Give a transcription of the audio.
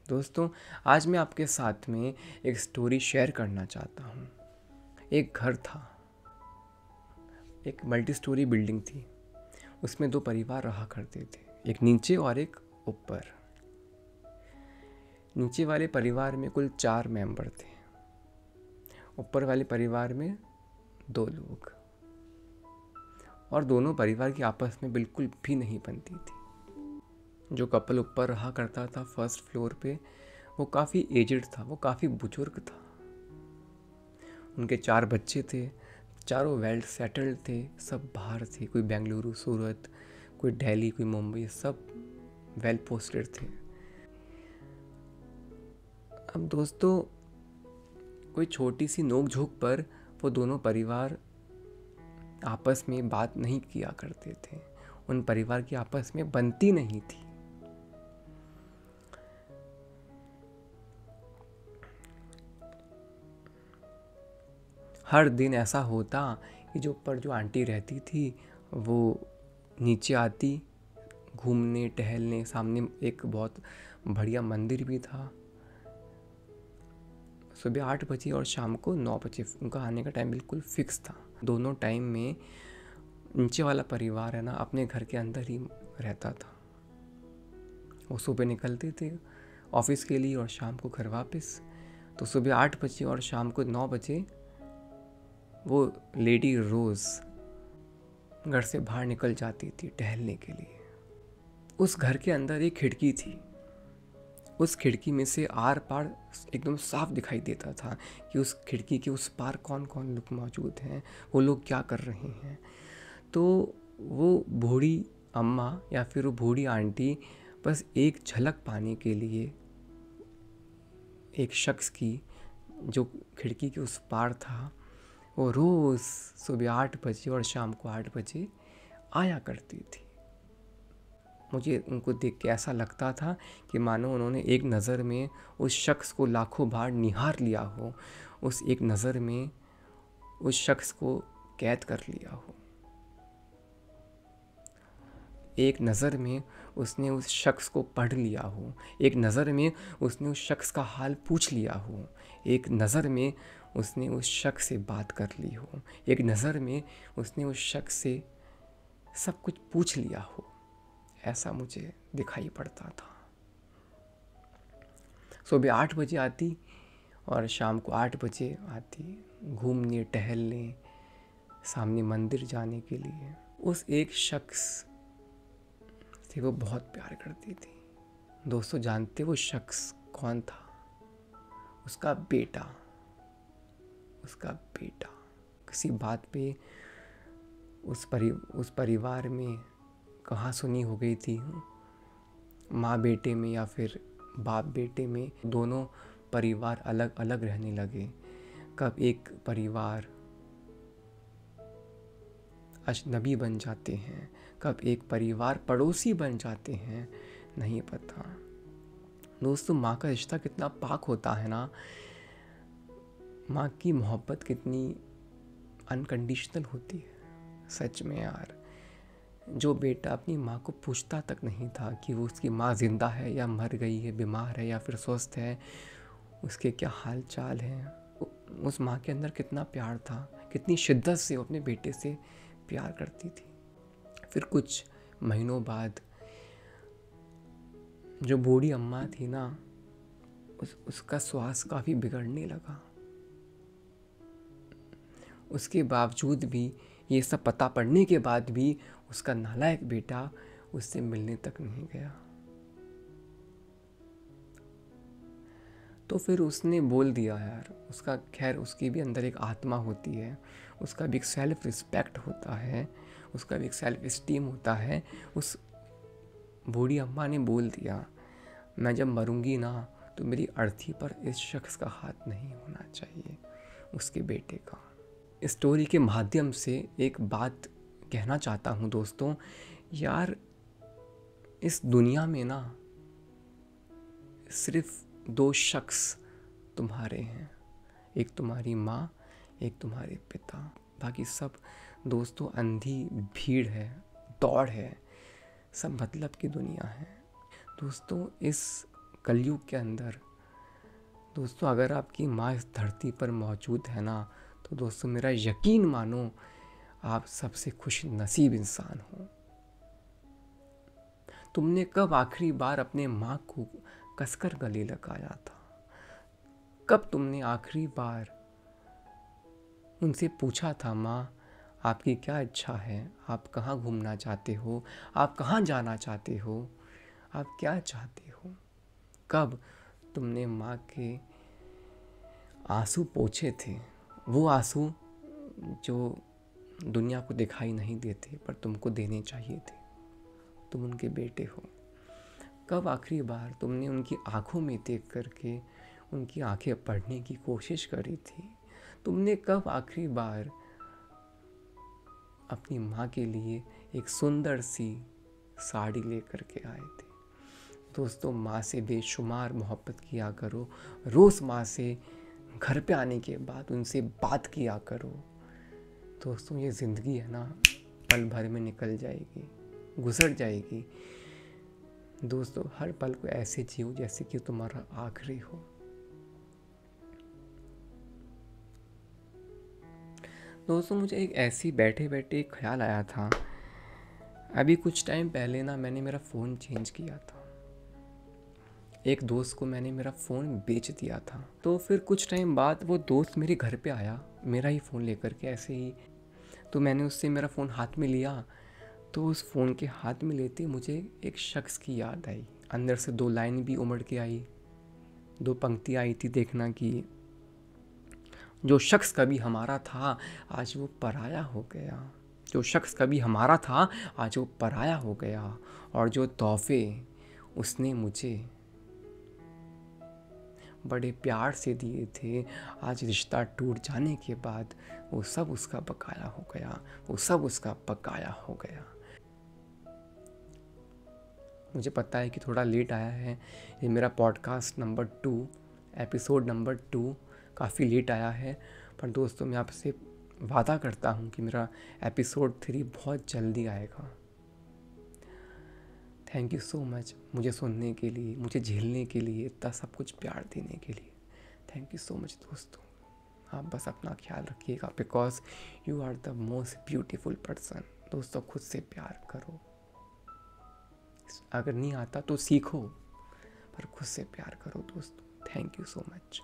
दोस्तों, आज मैं आपके साथ में एक स्टोरी शेयर करना चाहता हूँ। एक घर था, एक मल्टी स्टोरी बिल्डिंग थी। उसमें दो परिवार रहा करते थे, एक नीचे और एक ऊपर। नीचे वाले परिवार में कुल 4 मेंबर थे, ऊपर वाले परिवार में 2 लोग। और दोनों परिवार की आपस में बिल्कुल भी नहीं बनती थी। जो कपल ऊपर रहा करता था फर्स्ट फ्लोर पे, वो काफ़ी एजड था, वो काफ़ी बुजुर्ग था। उनके 4 बच्चे थे, चारों वेल सेटल्ड थे, सब बाहर थे। कोई बेंगलुरु, सूरत, कोई दिल्ली, कोई मुंबई, सब वेल पोस्टेड थे। अब दोस्तों, कोई छोटी सी नोक झोंक पर वो दोनों परिवार आपस में बात नहीं किया करते थे। उन परिवार की आपस में बनती नहीं थी। हर दिन ऐसा होता कि जो ऊपर जो आंटी रहती थी वो नीचे आती घूमने टहलने। सामने एक बहुत बढ़िया मंदिर भी था। सुबह 8 बजे और शाम को 9 बजे उनका आने का टाइम बिल्कुल फिक्स था। दोनों टाइम में नीचे वाला परिवार है ना, अपने घर के अंदर ही रहता था। वो सुबह निकलते थे ऑफिस के लिए और शाम को घर वापस। तो सुबह 8 बजे और शाम को 9 बजे वो लेडी रोज़ घर से बाहर निकल जाती थी टहलने के लिए। उस घर के अंदर एक खिड़की थी। उस खिड़की में से आर पार एकदम साफ दिखाई देता था कि उस खिड़की के उस पार कौन कौन लोग मौजूद हैं, वो लोग क्या कर रहे हैं। तो वो बूढ़ी अम्मा या फिर वो बूढ़ी आंटी बस एक झलक पाने के लिए एक शख्स की जो खिड़की के उस पार था, वो रोज़ सुबह 8 बजे और शाम को 8 बजे आया करती थी। मुझे उनको देख के ऐसा लगता था कि मानो उन्होंने एक नज़र में उस शख्स को लाखों बार निहार लिया हो, उस एक नज़र में उस शख्स को कैद कर लिया हो। एक नज़र में उसने उस शख्स को पढ़ लिया हो, एक नज़र में उसने उस शख्स का हाल पूछ लिया हो, एक नज़र में उसने उस शख्स से बात कर ली हो, एक नज़र में उसने उस शख्स से सब कुछ पूछ लिया हो। ऐसा मुझे दिखाई पड़ता था। सुबह 8 बजे आती और शाम को 8 बजे आती घूमने टहलने, सामने मंदिर जाने के लिए। उस एक शख्स से वो बहुत प्यार करती थी। दोस्तों, जानते वो शख्स कौन था? उसका बेटा। उसका बेटा किसी बात पे उस परिवार में कहाँ सुनी हो गई थी, माँ बेटे में या फिर बाप बेटे में दोनों परिवार अलग अलग रहने लगे। कब एक परिवार अजनबी बन जाते हैं, कब एक परिवार पड़ोसी बन जाते हैं, नहीं पता। दोस्तों, माँ का रिश्ता कितना पाक होता है ना। माँ की मोहब्बत कितनी अनकंडीशनल होती है। सच में यार, जो बेटा अपनी माँ को पूछता तक नहीं था कि वो उसकी माँ ज़िंदा है या मर गई है, बीमार है या फिर स्वस्थ है, उसके क्या हाल चाल हैं, उस माँ के अंदर कितना प्यार था, कितनी शिद्दत से वो अपने बेटे से प्यार करती थी। फिर कुछ महीनों बाद जो बूढ़ी अम्मा थी ना, उसका स्वास्थ्य काफ़ी बिगड़ने लगा। उसके बावजूद भी, ये सब पता पड़ने के बाद भी, उसका नालायक बेटा उससे मिलने तक नहीं गया। तो फिर उसने बोल दिया यार, उसका खैर उसकी भी अंदर एक आत्मा होती है, उसका भी एक सेल्फ रिस्पेक्ट होता है, उसका भी एक सेल्फ इस्टीम होता है। उस बूढ़ी अम्मा ने बोल दिया, मैं जब मरूंगी ना तो मेरी अर्थी पर इस शख्स का हाथ नहीं होना चाहिए, उसके बेटे का। इस स्टोरी के माध्यम से एक बात कहना चाहता हूँ दोस्तों, यार इस दुनिया में ना सिर्फ 2 शख्स तुम्हारे हैं, एक तुम्हारी माँ, एक तुम्हारे पिता। बाकी सब दोस्तों अंधी भीड़ है, दौड़ है, सब मतलब की दुनिया है। दोस्तों, इस कलयुग के अंदर दोस्तों अगर आपकी माँ इस धरती पर मौजूद है ना, तो दोस्तों मेरा यकीन मानो आप सबसे खुश नसीब इंसान हो। तुमने कब आखिरी बार अपने माँ को कसकर गले लगाया था? कब तुमने आखिरी बार उनसे पूछा था, माँ आपकी क्या इच्छा है, आप कहाँ घूमना चाहते हो, आप कहाँ जाना चाहते हो, आप क्या चाहते हो? कब तुमने माँ के आंसू पोंछे थे, वो आंसू जो दुनिया को दिखाई नहीं देते पर तुमको देने चाहिए थे, तुम उनके बेटे हो। कब आखिरी बार तुमने उनकी आंखों में देख करके उनकी आंखें पढ़ने की कोशिश करी थी? तुमने कब आखिरी बार अपनी माँ के लिए एक सुंदर सी साड़ी लेकर के आए थे? दोस्तों माँ से बेशुमार मोहब्बत किया करो, रोज़ माँ से घर पे आने के बाद उनसे बात किया करो। दोस्तों ये ज़िंदगी है ना, पल भर में निकल जाएगी, गुजर जाएगी। दोस्तों हर पल को ऐसे जियो जैसे कि तुम्हारा आखिरी हो। दोस्तों मुझे एक ऐसी बैठे बैठे एक ख्याल आया था। अभी कुछ टाइम पहले ना मैंने मेरा फ़ोन चेंज किया था। एक दोस्त को मैंने मेरा फ़ोन बेच दिया था। तो फिर कुछ टाइम बाद वो दोस्त मेरे घर पे आया मेरा ही फ़ोन लेकर के ऐसे ही। तो मैंने उससे मेरा फ़ोन हाथ में लिया, तो उस फ़ोन के हाथ में लेते मुझे एक शख्स की याद आई। अंदर से 2 लाइन भी उमड़ के आई, 2 पंक्ति आई थी, देखना कि जो शख्स कभी हमारा था आज वो पराया हो गया। जो शख्स कभी हमारा था आज वो पराया हो गया, और जो तोहफे उसने मुझे बड़े प्यार से दिए थे, आज रिश्ता टूट जाने के बाद वो सब उसका बकाया हो गया, वो सब उसका बकाया हो गया। मुझे पता है कि थोड़ा लेट आया है ये मेरा पॉडकास्ट नंबर 2, एपिसोड नंबर 2 काफ़ी लेट आया है, पर दोस्तों मैं आपसे वादा करता हूँ कि मेरा एपिसोड 3 बहुत जल्दी आएगा। थैंक यू सो मच मुझे सुनने के लिए, मुझे झेलने के लिए, इतना सब कुछ प्यार देने के लिए। थैंक यू सो मच दोस्तों। आप बस अपना ख्याल रखिएगा, because you are the most beautiful person. दोस्तों खुद से प्यार करो, अगर नहीं आता तो सीखो, पर खुद से प्यार करो दोस्तों। Thank you so much.